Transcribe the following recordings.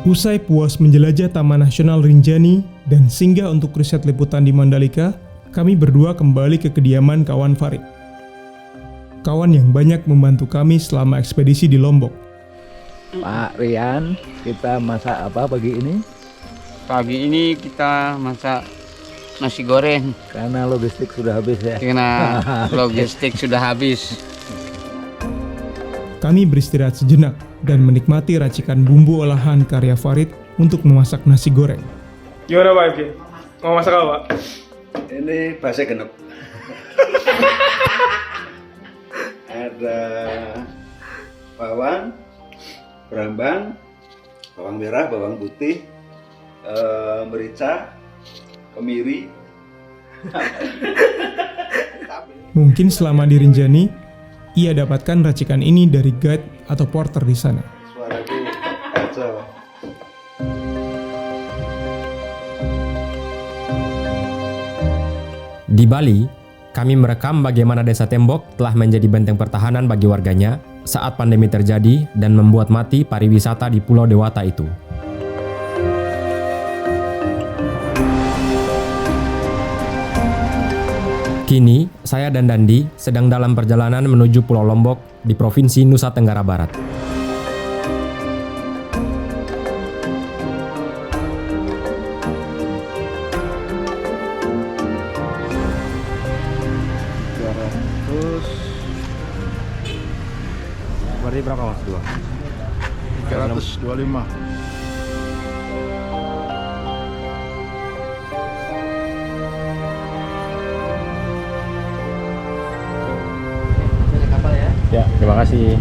Usai puas menjelajah Taman Nasional Rinjani dan singgah untuk riset liputan di Mandalika, kami berdua kembali ke kediaman kawan Farid. Kawan yang banyak membantu kami selama ekspedisi di Lombok. Pak Rian, kita masak apa pagi ini? Pagi ini kita masak nasi goreng. Karena logistik sudah habis ya. Karena logistik sudah habis. Kami beristirahat sejenak dan menikmati racikan bumbu olahan karya Farid untuk memasak nasi goreng. Gimana Pak Eki? Mau masak apa Pak? Ini bahasa genep. Ada bawang, brambang, bawang merah, bawang putih, merica, kemiri. Mungkin selama di Rinjani, ia dapatkan racikan ini dari guide atau porter di sana. Suaraku kacau. Di Bali, kami merekam bagaimana Desa Tembok telah menjadi benteng pertahanan bagi warganya saat pandemi terjadi dan membuat mati pariwisata di Pulau Dewata itu. Kini, saya dan Dandi sedang dalam perjalanan menuju Pulau Lombok di Provinsi Nusa Tenggara Barat. Berarti berapa mas? 325. Ya, terima kasih.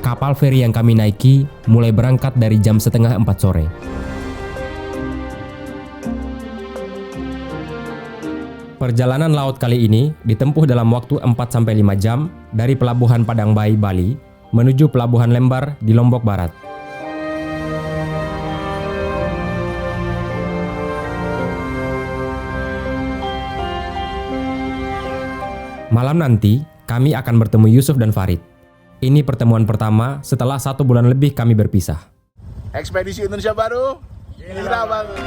Kapal feri yang kami naiki mulai berangkat dari jam 3:30 sore. Perjalanan laut kali ini ditempuh dalam waktu 4-5 jam dari Pelabuhan Padang Bayi, Bali, menuju Pelabuhan Lembar di Lombok Barat. Malam nanti, kami akan bertemu Yusuf dan Farid. Ini pertemuan pertama setelah 1 bulan lebih kami berpisah. Ekspedisi Indonesia Baru. Gila banget.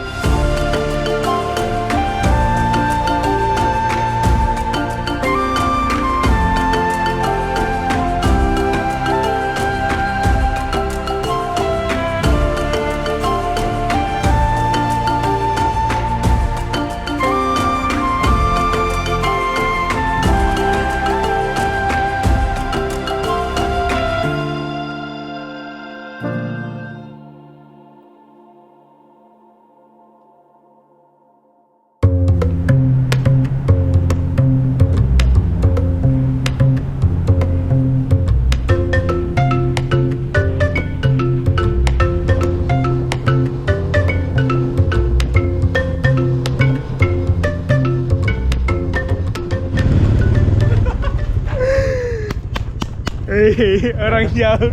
Orang jauh.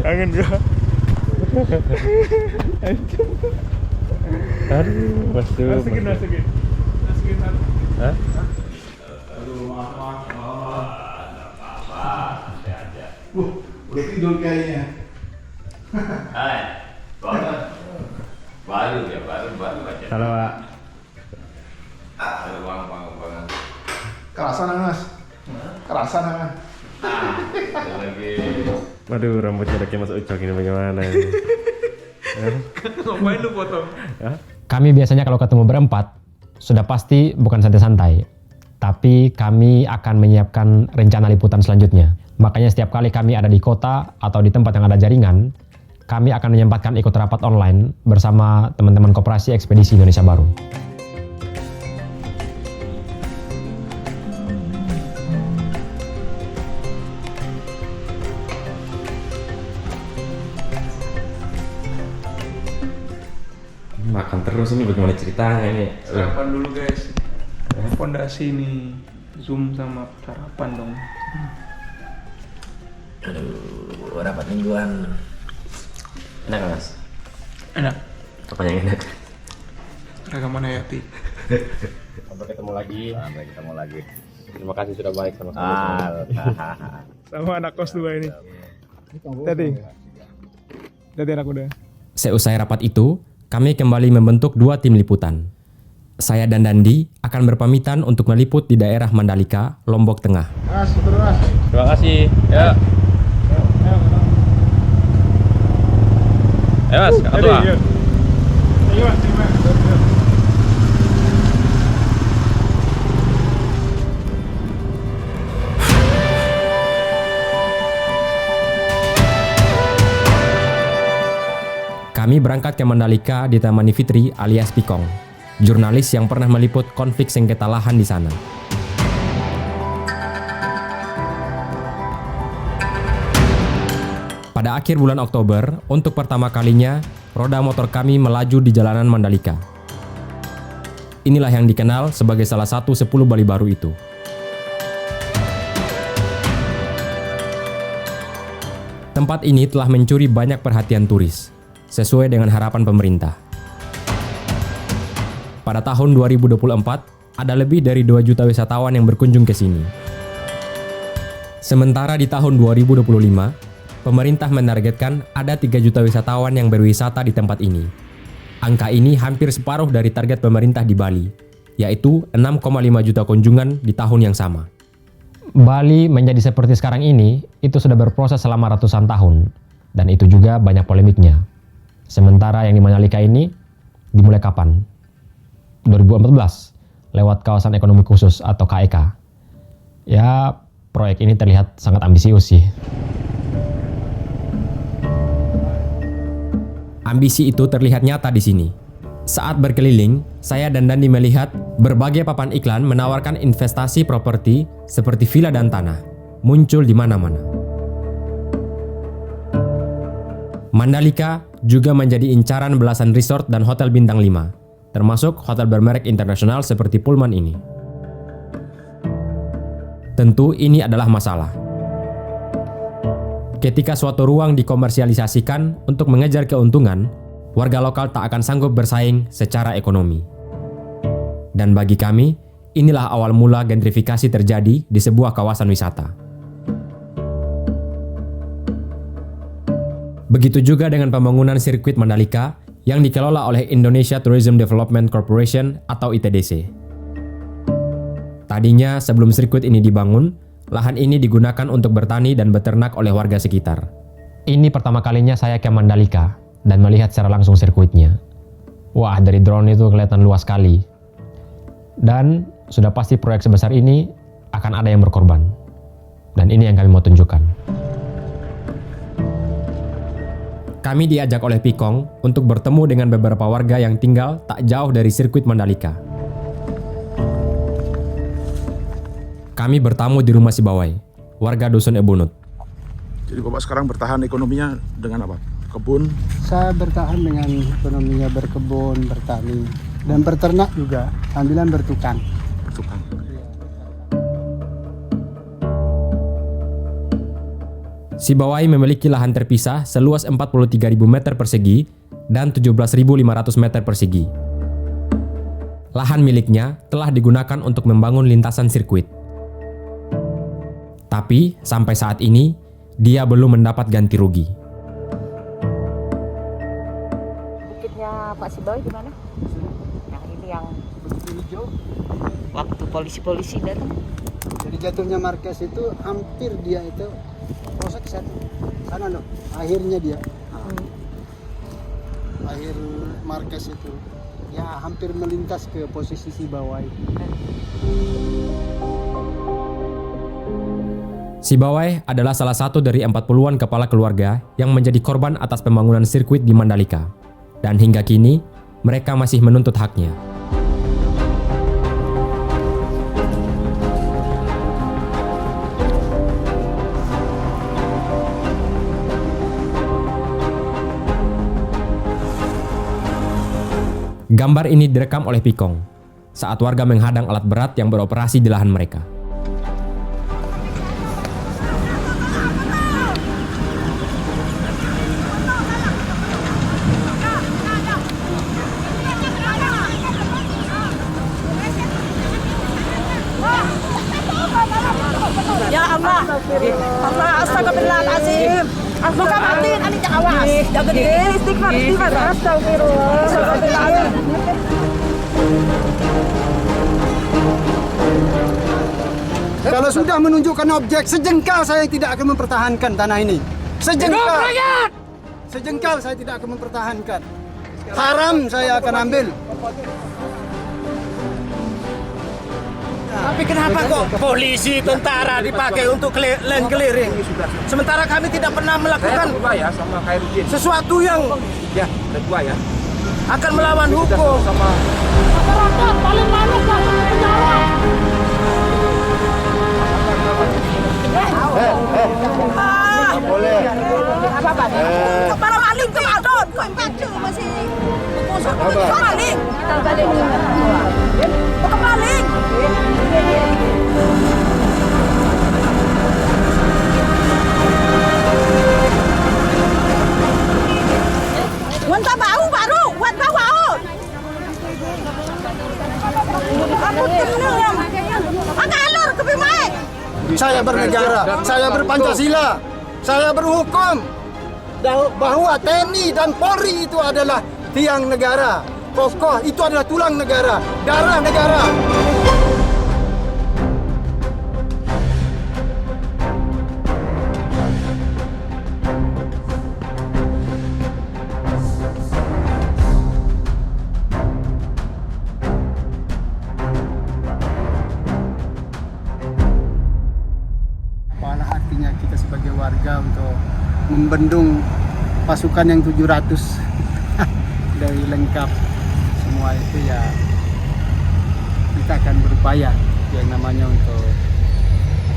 Kangen gua. Aduh, Masukin. Hah? Aduh, maaf. Udah tidur kayaknya. Hai, baru aja. Halo, Pak. Bangun. Kerasan Mas. Kerasan Mas. Lagi. Waduh, rambutnya udah kayak masuk ucok ini bagaimana ini? Ngapain lu potong? Kami biasanya kalau ketemu berempat, sudah pasti bukan santai-santai. Tapi kami akan menyiapkan rencana liputan selanjutnya. Makanya setiap kali kami ada di kota atau di tempat yang ada jaringan, kami akan menyempatkan ikut rapat online bersama teman-teman Koperasi Ekspedisi Indonesia Baru. Makan terus ini bagaimana ceritanya ini? Sarapan dulu guys. Fondasi nih. Zoom sama sarapan dong. Aduh, rapat mingguan. Enak nggak, Mas? Enak. Apa yang enak? Ragaman Hayati. Sampai ketemu lagi. Sampai ketemu lagi. Terima kasih sudah baik sama saya. Sama anak kos 2 ini. Tadi anak udah. Seusai rapat itu, kami kembali membentuk 2 tim liputan. Saya dan Dandi akan berpamitan untuk meliput di daerah Mandalika, Lombok Tengah. Mas, betul mas. Terima kasih. Ya. Ayo Mas, Kak Tua. Kami berangkat ke Mandalika ditemani Fitri alias Pikong, jurnalis yang pernah meliput konflik sengketa lahan di sana. Pada akhir bulan Oktober, untuk pertama kalinya, roda motor kami melaju di jalanan Mandalika. Inilah yang dikenal sebagai salah satu 10 Bali baru itu. Tempat ini telah mencuri banyak perhatian turis, sesuai dengan harapan pemerintah. Pada tahun 2024, ada lebih dari 2 juta wisatawan yang berkunjung ke sini. Sementara di tahun 2025, pemerintah menargetkan ada 3 juta wisatawan yang berwisata di tempat ini. Angka ini hampir separuh dari target pemerintah di Bali, yaitu 6,5 juta kunjungan di tahun yang sama. Bali menjadi seperti sekarang ini, itu sudah berproses selama ratusan tahun, dan itu juga banyak polemiknya. Sementara yang di Mandalika ini dimulai kapan? 2014, lewat kawasan ekonomi khusus atau KEK. Ya, proyek ini terlihat sangat ambisius sih. Ambisi itu terlihat nyata di sini. Saat berkeliling, saya dan Dandi melihat berbagai papan iklan menawarkan investasi properti seperti villa dan tanah, muncul di mana-mana. Mandalika juga menjadi incaran belasan resort dan hotel bintang 5, termasuk hotel bermerek internasional seperti Pullman ini. Tentu ini adalah masalah. Ketika suatu ruang dikomersialisasikan untuk mengejar keuntungan, warga lokal tak akan sanggup bersaing secara ekonomi. Dan bagi kami, inilah awal mula gentrifikasi terjadi di sebuah kawasan wisata. Begitu juga dengan pembangunan sirkuit Mandalika yang dikelola oleh Indonesia Tourism Development Corporation atau ITDC. Tadinya sebelum sirkuit ini dibangun, lahan ini digunakan untuk bertani dan beternak oleh warga sekitar. Ini pertama kalinya saya ke Mandalika dan melihat secara langsung sirkuitnya. Wah, dari drone itu kelihatan luas sekali. Dan sudah pasti proyek sebesar ini akan ada yang berkorban. Dan ini yang kami mau tunjukkan. Kami diajak oleh Pikong untuk bertemu dengan beberapa warga yang tinggal tak jauh dari sirkuit Mandalika. Kami bertamu di rumah Sibawai, warga Dusun Ebunut. Jadi Bapak sekarang bertahan ekonominya dengan apa? Kebun? Saya bertahan dengan ekonominya berkebun, bertani, dan berternak juga, sambilan bertukang. Bertukang. Sibawai memiliki lahan terpisah seluas 43.000 meter persegi dan 17.500 meter persegi. Lahan miliknya telah digunakan untuk membangun lintasan sirkuit. Tapi sampai saat ini, dia belum mendapat ganti rugi. Bukitnya Pak Sibawai di mana? Nah, ini yang hijau. Waktu polisi-polisi datang. Jadi jatuhnya Marquez itu hampir dia itu proses sana loh, akhirnya dia. Akhir Marquez itu ya hampir melintas ke posisi Sibawai. Sibawai adalah salah satu dari 40-an kepala keluarga yang menjadi korban atas pembangunan sirkuit di Mandalika. Dan hingga kini, mereka masih menuntut haknya. Gambar ini direkam oleh Pikong saat warga menghadang alat berat yang beroperasi di lahan mereka. Allah. Allah astagfirullahalazim. Buka mati ani awas. Jangan istighfar. Astagfirullah. Astagfirullahalazim. Kalau sudah menunjukkan objek, sejengkal saya tidak akan mempertahankan tanah ini. Sejengkal saya tidak akan mempertahankan. Haram saya akan ambil. Tapi kenapa kok polisi, tentara dipakai untuk keliling? Sementara kami tidak pernah melakukan sesuatu yang akan melawan hukum. Para maling ke Madon, kau baca masih kosong. Kau maling. Kita balik. Kau maling. Wan tak bau baru, wan bau. Aku tenang. Agak alur ke Bimai. Saya bernegara, saya berpancasila, saya berhukum bahwa TNI dan Polri itu adalah tiang negara. Kokoh itu adalah tulang negara, darah negara. Apalah artinya kita sebagai warga untuk membendung pasukan yang 700 dari lengkap semua itu ya, kita akan berupaya yang namanya untuk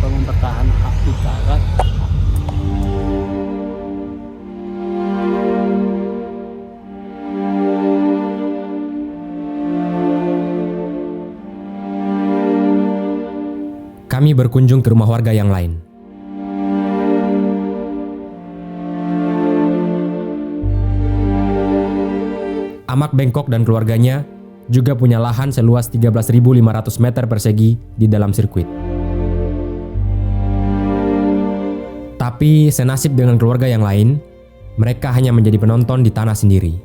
mempertahankan hak kita kan. Kami berkunjung ke rumah warga yang lain. Amak Bengkok dan keluarganya juga punya lahan seluas 13.500 meter persegi di dalam sirkuit. Tapi senasib dengan keluarga yang lain, mereka hanya menjadi penonton di tanah sendiri.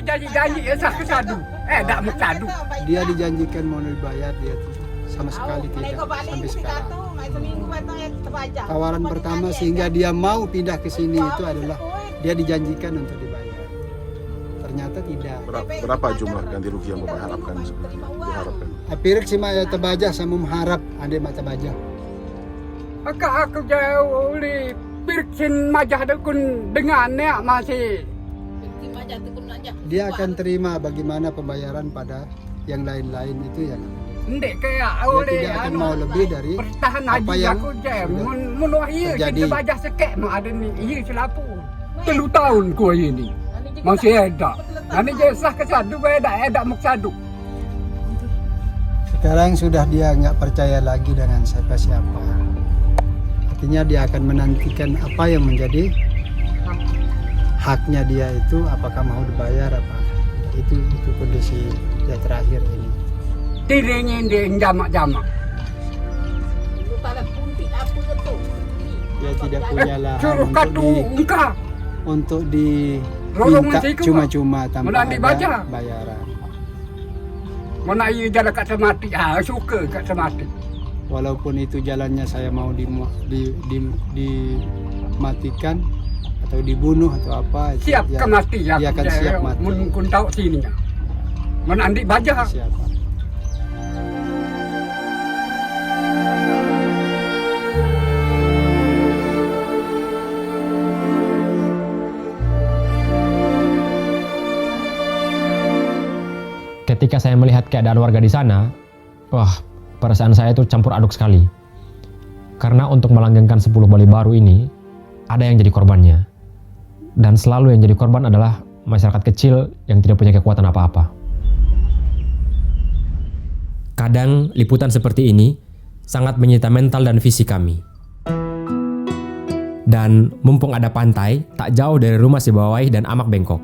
Janji-janji kesadu, tak kesadu. Dia dijanjikan mau dibayar, dia sama sekali tidak sampai sekarang. Tawaran pertama sehingga dia mau pindah ke sini itu adalah dia dijanjikan untuk dibayar. Ternyata tidak. Berapa jumlah ganti rugi yang Bapak harapkan? Diharapkan? Apirik si Maya Tabaja sama mengharap Ade Mata Baja. Aku jauh li pirkin majah dekun dengannya masih. Dia akan terima bagaimana pembayaran pada yang lain-lain itu yang Ndek kayak dia tidak akan mau lebih dari pertahan apa haji yang aku je sudah mun iya terjadi. kita bajah sekek mau ada ni iya selapu 3 tahun ku ini masih ada nanti je sah kesadu ada maksadu. Sekarang sudah dia nggak percaya lagi dengan siapa-siapa. Artinya dia akan menantikan apa yang menjadi haknya dia itu, apakah mau dibayar apa. Itu kondisi dia terakhir ini. Dirinya dia jamak-jamak. Dia tidak punya lahan untuk diminta cuma-cuma tanpa ada bayaran. Mana ia jalan kat semati, suka kat semati. Walaupun itu jalannya saya mau dimatikan atau dibunuh atau apa, siap ya, mati ya. Dia akan siap mati. Mun tahu sininya. Mana andi baja. Siapa? Ketika saya melihat keadaan warga di sana, perasaan saya itu campur aduk sekali. Karena untuk melanggengkan 10 Bali baru ini, ada yang jadi korbannya. Dan selalu yang jadi korban adalah masyarakat kecil yang tidak punya kekuatan apa-apa. Kadang liputan seperti ini sangat menyita mental dan fisik kami. Dan mumpung ada pantai tak jauh dari rumah Sibawai dan Amak Bengkok,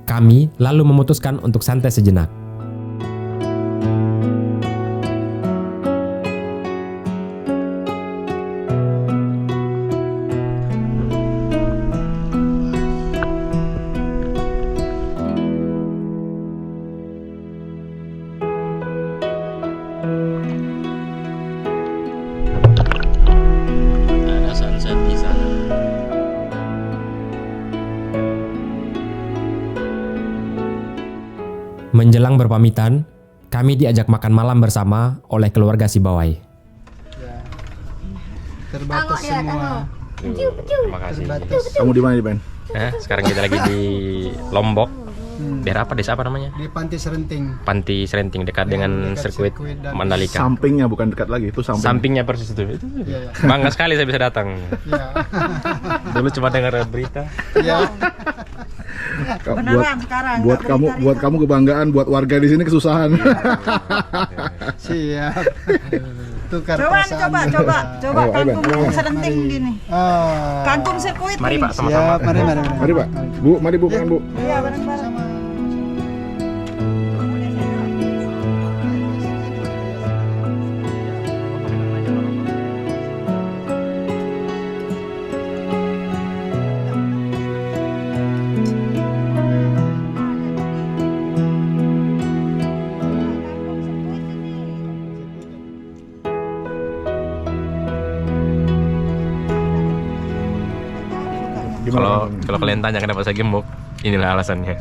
kami lalu memutuskan untuk santai sejenak. Menjelang berpamitan, kami diajak makan malam bersama oleh keluarga Sibawai. Terbatas semua. Terima kasih. Kamu di mana nih, Ben? Sekarang kita lagi di Lombok. Daerah apa? Desa apa namanya? Di Panti Serenting. Panti Serenting, dekat dengan sirkuit dan Mandalika. Sampingnya bukan dekat lagi, itu samping. Sampingnya persis itu. Bangga sekali saya bisa datang. Dulu cuma dengar berita. Iya. Beneran sekarang. Buat kamu kebanggaan, buat warga di sini kesusahan. Siap. Tukar Coba perasaan. coba Ayo, kangkung Ben. serenting gini. Kangkung sirkuit. Mari Pak, Siap, sama-sama. mari. Mari Pak, Bu, mari Bu, makan Bu. Iya, bareng-bareng. Kalau kalian tanya kenapa saya gemuk, inilah alasannya.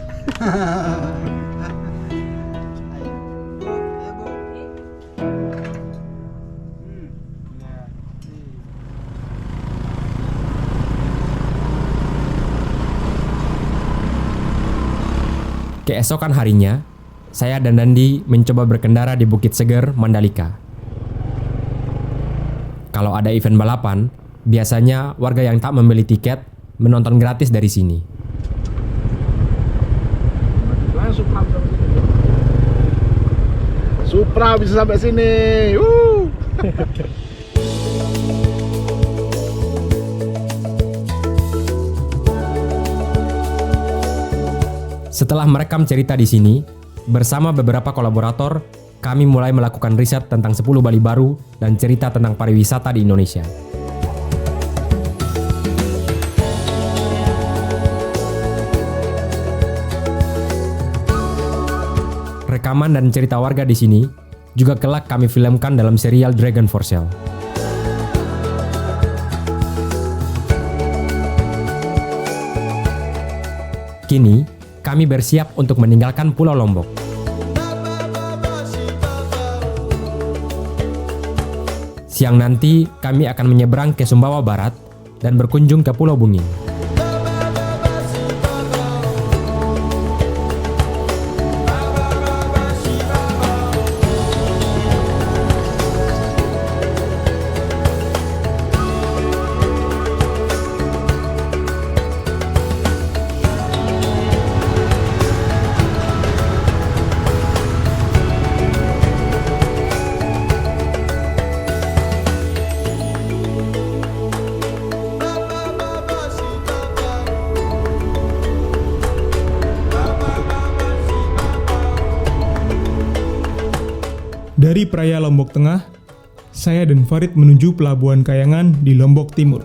Keesokan harinya, saya dan Dandi mencoba berkendara di Bukit Seger, Mandalika. Kalau ada event balapan, biasanya warga yang tak membeli tiket menonton gratis dari sini. Supra bisa sampai sini. Setelah merekam cerita di sini, bersama beberapa kolaborator, kami mulai melakukan riset tentang 10 Bali baru dan cerita tentang pariwisata di Indonesia. Rekaman dan cerita warga di sini juga kelak kami filmkan dalam serial Dragon for Sale. Kini, kami bersiap untuk meninggalkan Pulau Lombok. Siang nanti, kami akan menyeberang ke Sumbawa Barat dan berkunjung ke Pulau Bungin. Dari Praia Lombok Tengah, saya dan Farid menuju Pelabuhan Kayangan di Lombok Timur,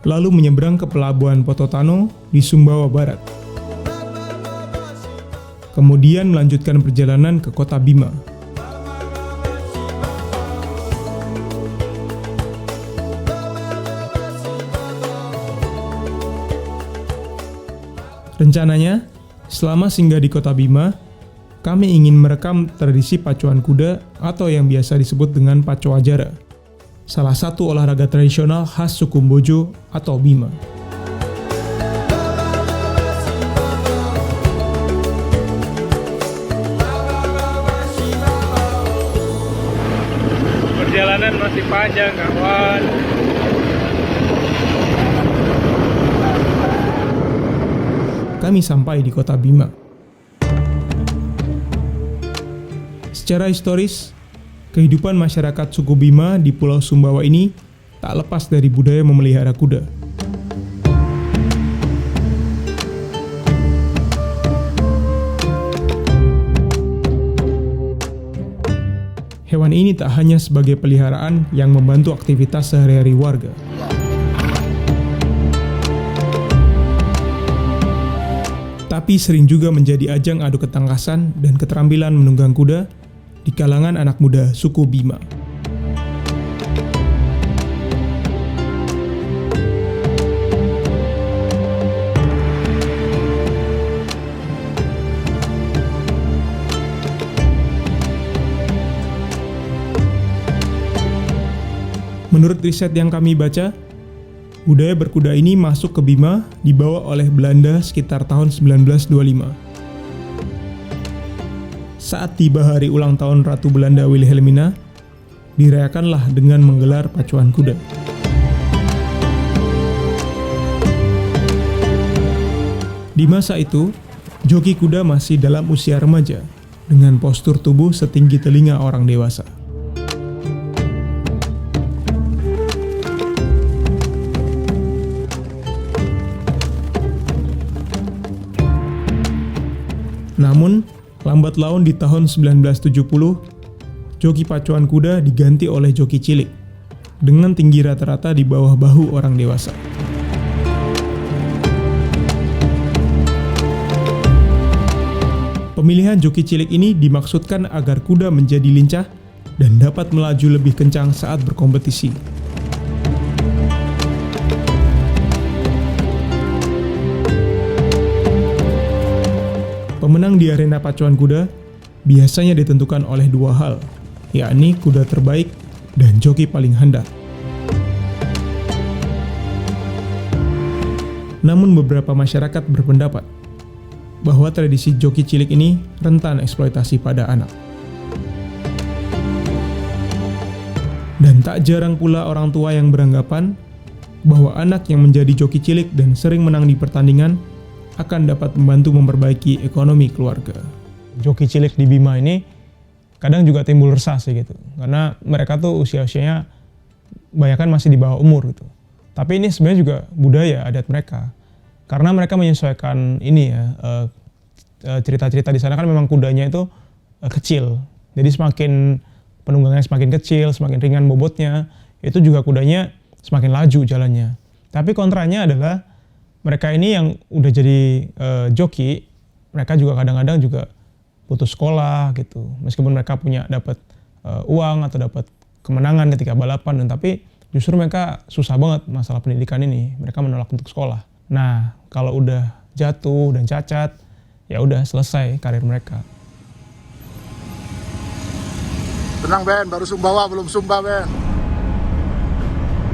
lalu menyeberang ke Pelabuhan Pototano di Sumbawa Barat. Kemudian melanjutkan perjalanan ke Kota Bima. Rencananya, selama singgah di Kota Bima, kami ingin merekam tradisi pacuan kuda atau yang biasa disebut dengan paco ajara, salah satu olahraga tradisional khas suku Mbojo atau Bima. Perjalanan masih panjang, kawan. Kami sampai di Kota Bima. Secara historis, kehidupan masyarakat suku Bima di Pulau Sumbawa ini tak lepas dari budaya memelihara kuda. Hewan ini tak hanya sebagai peliharaan yang membantu aktivitas sehari-hari warga. Tapi sering juga menjadi ajang adu ketangkasan dan keterampilan menunggang kuda di kalangan anak muda suku Bima. Menurut riset yang kami baca, budaya berkuda ini masuk ke Bima dibawa oleh Belanda sekitar tahun 1925. Saat tiba hari ulang tahun Ratu Belanda Wilhelmina, dirayakanlah dengan menggelar pacuan kuda. Di masa itu, joki kuda masih dalam usia remaja, dengan postur tubuh setinggi telinga orang dewasa. Namun, lambat laun di tahun 1970, joki pacuan kuda diganti oleh joki cilik, dengan tinggi rata-rata di bawah bahu orang dewasa. Pemilihan joki cilik ini dimaksudkan agar kuda menjadi lincah dan dapat melaju lebih kencang saat berkompetisi. Pemenang di arena pacuan kuda biasanya ditentukan oleh dua hal, yakni kuda terbaik dan joki paling handal. Namun beberapa masyarakat berpendapat bahwa tradisi joki cilik ini rentan eksploitasi pada anak. Dan tak jarang pula orang tua yang beranggapan bahwa anak yang menjadi joki cilik dan sering menang di pertandingan akan dapat membantu memperbaiki ekonomi keluarga. Joki cilik di Bima ini kadang juga timbul resah sih gitu, karena mereka tuh usia-usianya banyak kan masih di bawah umur gitu. Tapi ini sebenarnya juga budaya adat mereka, karena mereka menyesuaikan ini ya, cerita-cerita di sana kan memang kudanya itu kecil, jadi semakin penunggangnya semakin kecil, semakin ringan bobotnya, itu juga kudanya semakin laju jalannya. Tapi kontranya adalah mereka ini yang udah jadi joki, mereka juga kadang-kadang juga putus sekolah gitu. Meskipun mereka punya dapat uang atau dapat kemenangan ketika balapan, dan tapi justru mereka susah banget masalah pendidikan ini. Mereka menolak untuk sekolah. Nah, kalau udah jatuh dan cacat, ya udah selesai karir mereka. Tenang Ben, baru Sumbawa belum Sumba Ben.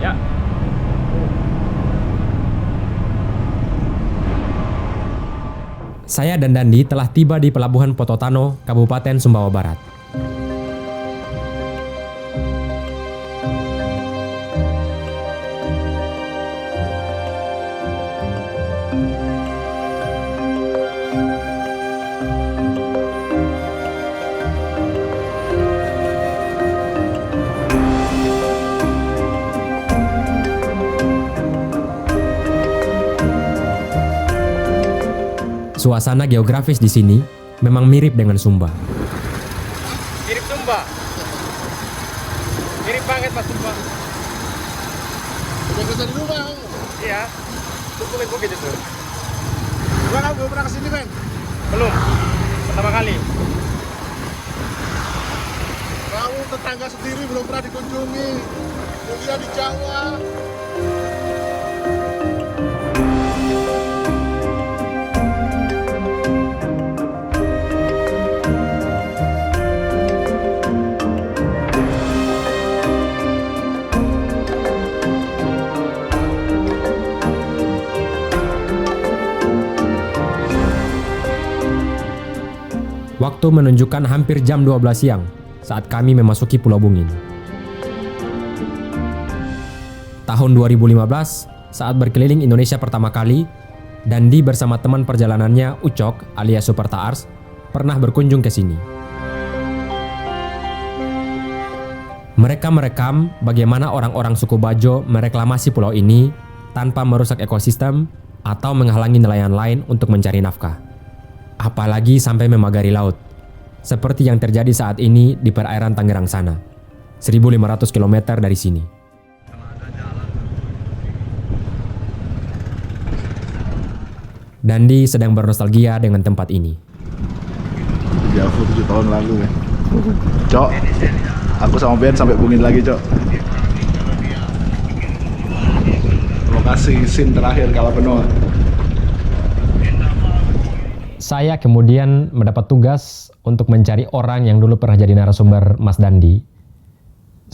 Ya. Saya dan Dandi telah tiba di Pelabuhan Pototano, Kabupaten Sumbawa Barat. Suasana geografis di sini memang mirip dengan Sumba. Mirip Sumba. Mirip banget Mas Sumba. Udah kesana dulu Bang. Iya. Tukulin bukit itu. Bang, belum pernah kesini Ben? Belum. Pertama kali. Kamu tetangga sendiri belum pernah dikunjungi. Kuliah di Jawa. Waktu menunjukkan hampir jam 12 siang saat kami memasuki Pulau Bungin. Tahun 2015, saat berkeliling Indonesia pertama kali, Dandi bersama teman perjalanannya Ucok alias Suparta Ars pernah berkunjung ke sini. Mereka merekam bagaimana orang-orang suku Bajo mereklamasi pulau ini tanpa merusak ekosistem atau menghalangi nelayan lain untuk mencari nafkah. Apalagi sampai memagari laut, seperti yang terjadi saat ini di perairan Tangerang sana, 1.500 km dari sini. Dandi sedang bernostalgia dengan tempat ini. Jauh 7 tahun lalu ya. Cok, aku sama Ben sampai Bungin lagi Cok. Lokasi scene terakhir kalau penuh. Saya kemudian mendapat tugas untuk mencari orang yang dulu pernah jadi narasumber Mas Dandi.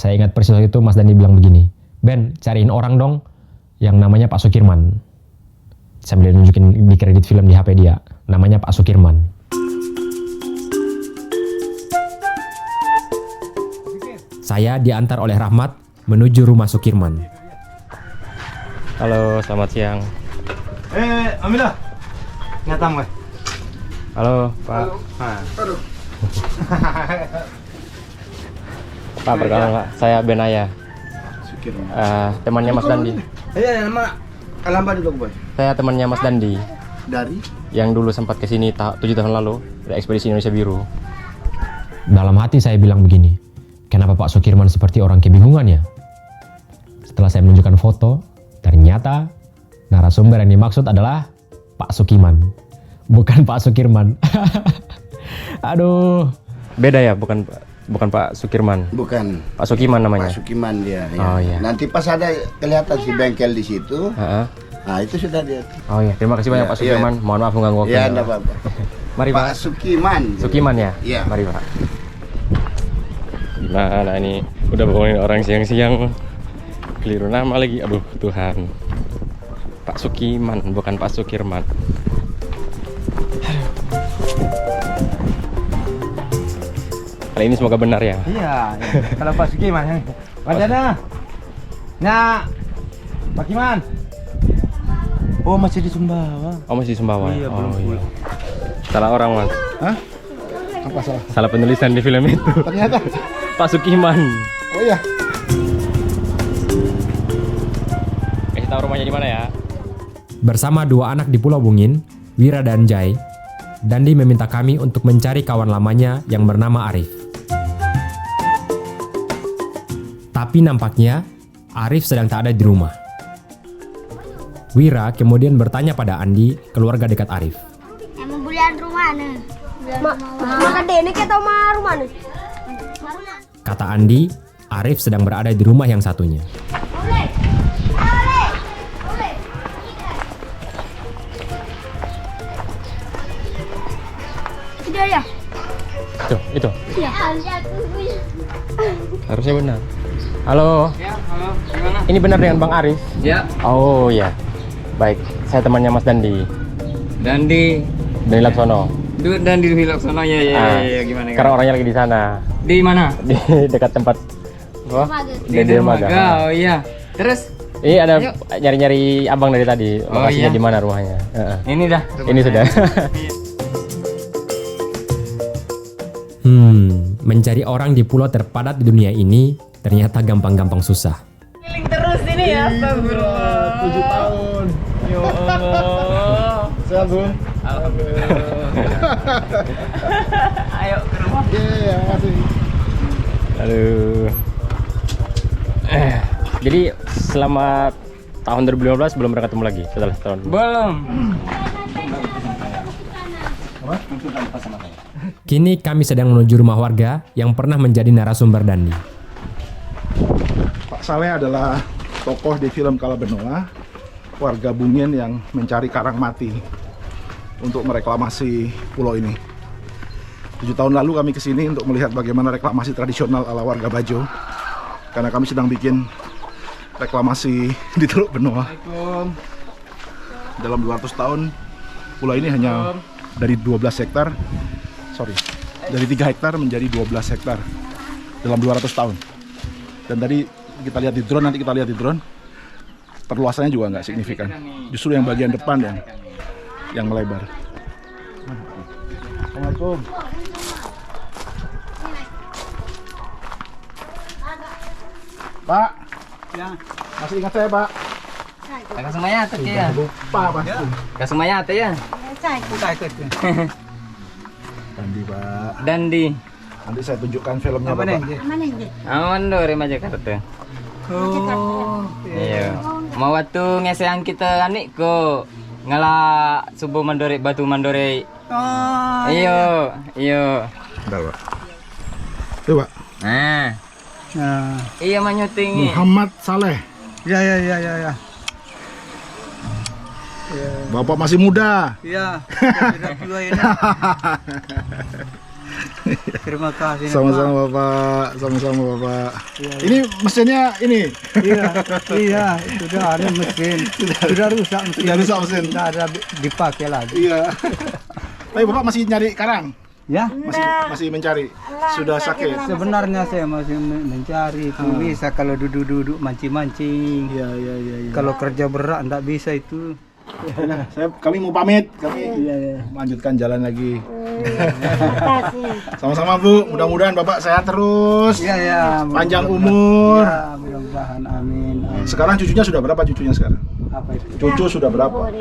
Saya ingat persis waktu itu Mas Dandi bilang begini, Ben, cariin orang dong yang namanya Pak Sukirman. Sambil nunjukin di kredit film di HP dia, namanya Pak Sukirman. Saya diantar oleh Rahmat menuju rumah Sukirman. Halo, selamat siang. Amilah. Nyatang, Pak. Halo, Pak. Aduh. Pak, perkenalkan Pak, saya Benaya. Temannya Mas Dandi. Iya, nama Alamba dulu, Boy. Saya temannya Mas Dandi. Dari Yang dulu sempat kesini 7 tahun lalu, dari ekspedisi Indonesia Biru. Dalam hati saya bilang begini, kenapa Pak Sukirman seperti orang kebingungan ya? Setelah saya menunjukkan foto, ternyata narasumber yang dimaksud adalah Pak Sukiman, bukan Pak Sukirman. Aduh, beda ya, bukan Pak Sukirman. bukan Pak Sukiman namanya. Pak Sukiman dia. Oh, iya. Nanti pas ada kelihatan si bengkel di situ. Nah, itu sudah dia. Oh iya, terima kasih banyak Pak Sukirman. Mohon maaf mengganggu waktu. Ya, enggak apa-apa. Mari Pak. Pak Sukiman. Sukiman ya? Iya. Mari Pak. Gimana ini? Udah bangunin orang siang-siang. Keliru nama lagi. Aduh, Tuhan. Pak Sukiman, bukan Pak Sukirman. Kali ini semoga benar ya. Iya, kalau Pak Sukiman. Wajana. Nah, Pak Kiman. Oh, masih di Sumbawa. Oh, masih Sumbawa. Iya, belum pulang. Salah orang, Mas. Hah? Apa salah? Salah penulisan di film itu. Ternyata Pak Sukiman. oh iya. Kasih tahu rumahnya di mana ya? Bersama dua anak di Pulau Bungin, Wira dan Jai, Dandi meminta kami untuk mencari kawan lamanya yang bernama Arif. Tapi nampaknya Arif sedang tak ada di rumah. Wira kemudian bertanya pada Andi, keluarga dekat Arif. Emang bulan rumah nih. Makan deh ini kita mau rumah nih. Kata Andi, Arif sedang berada di rumah yang satunya. Tidak ya? Itu. Iya. Harusnya benar. Halo. Ya, halo. Gimana? Ini benar dengan Bang Arif? Ya, Oh ya. Baik, saya temannya Mas Dandi. Dandi Laksono. Dandi Laksono ya, gimana? Sekarang orangnya lagi di sana. Di mana? Di dekat tempat Di Dermaga. Oh iya. Terus? Ada nyari-nyari abang dari tadi. Lokasinya iya. di mana rumahnya? Ini dah. Ini sudah. Mencari orang di pulau terpadat di dunia ini ternyata gampang-gampang susah. Keliling terus ini ya, astagfirullah. 7 tahun. Ya Allah. Sehat, Bun. Ayo ke rumah. Iya, makasih. Aduh. Jadi selama tahun 2015 belum pernah ketemu lagi setelah setahun. Belum. Kini kami sedang menuju rumah warga yang pernah menjadi narasumber Dandi. Pak Saleh adalah tokoh di film Kala Benoa, warga Bungin yang mencari karang mati untuk mereklamasi pulau ini. 7 tahun lalu kami kesini untuk melihat bagaimana reklamasi tradisional ala warga Bajo, karena kami sedang bikin reklamasi di Teluk Benoa. Dalam 200 tahun pulau ini hanya dari 3 hektar menjadi 12 hektar dalam 200 tahun. Dan tadi kita lihat di drone, nanti kita lihat di drone, perluasannya juga nggak signifikan. Justru yang bagian depan yang melebar. Assalamualaikum. Pak, Ya. masih ingat saya, Pak? Kakak semuanya tuh ya. Lupa pasti. Kakak semuanya tuh ya. Dandi, Pak. Dandi. Nanti saya tunjukkan filmnya, Apa Bapak. nih? Aman do remaja Jakarta. Oh. Iya. Mau waktu ngeseang kita anik ko ngala subuh mandore batu mandore. Oh. Iyo. Bentar, Pak. Tuh, Pak. Nah, Nah. iya menyuting. Muhammad Saleh. Ya. Bapak masih muda. Iya. Tidak tua ini. Terima kasih. Sama-sama Bapak, sama-sama Bapak. Ini mesinnya ini. Iya, sudah ada mesin. Sudah rusak mesin. Sudah rusak mesin. Tidak ada dipakai lagi. Iya. Tapi Bapak masih nyari karang? Ya, masih mencari. Sudah sakit. Sebenarnya saya masih mencari itu bisa kalau duduk-duduk mancing-mancing. Iya. Kalau kerja berat enggak bisa itu. Nah, kami mau pamit. Kami melanjutkan jalan lagi. Sama-sama Bu. Mudah-mudahan Bapak sehat terus. Iya. Panjang umur. Ya, mudah-mudahan. Amin. Sekarang cucunya sudah berapa cucunya sekarang? Apa itu? Cucu sudah berapa?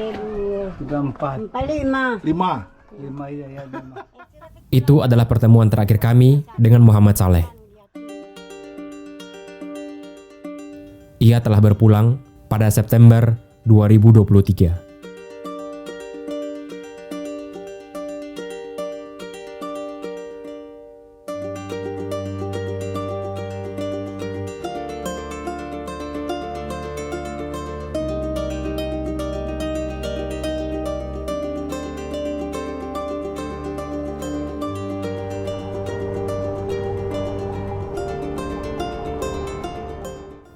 Sudah 4. 5. 5. 5 ya. Itu adalah pertemuan terakhir kami dengan Muhammad Saleh. Ia telah berpulang pada September 2023.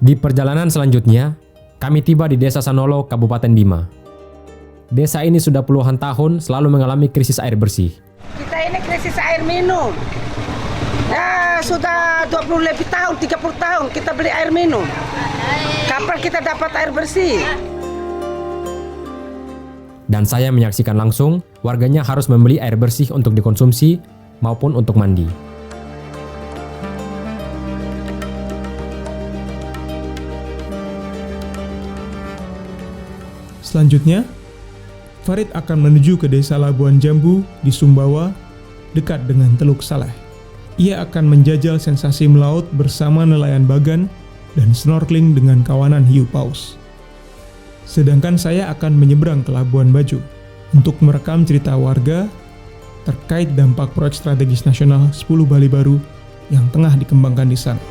Di perjalanan selanjutnya, kami tiba di Desa Sanolo, Kabupaten Bima. Desa ini sudah puluhan tahun selalu mengalami krisis air bersih. Kita ini krisis air minum. Ya, sudah 20 lebih tahun, 30 tahun kita beli air minum. Kapan kita dapat air bersih? Dan saya menyaksikan langsung warganya harus membeli air bersih untuk dikonsumsi maupun untuk mandi. Selanjutnya, Farid akan menuju ke desa Labuan Jambu di Sumbawa, dekat dengan Teluk Saleh. Ia akan menjajal sensasi melaut bersama nelayan bagan dan snorkeling dengan kawanan hiu paus. Sedangkan saya akan menyeberang ke Labuan Bajo untuk merekam cerita warga terkait dampak proyek strategis nasional 10 Bali Baru yang tengah dikembangkan di sana.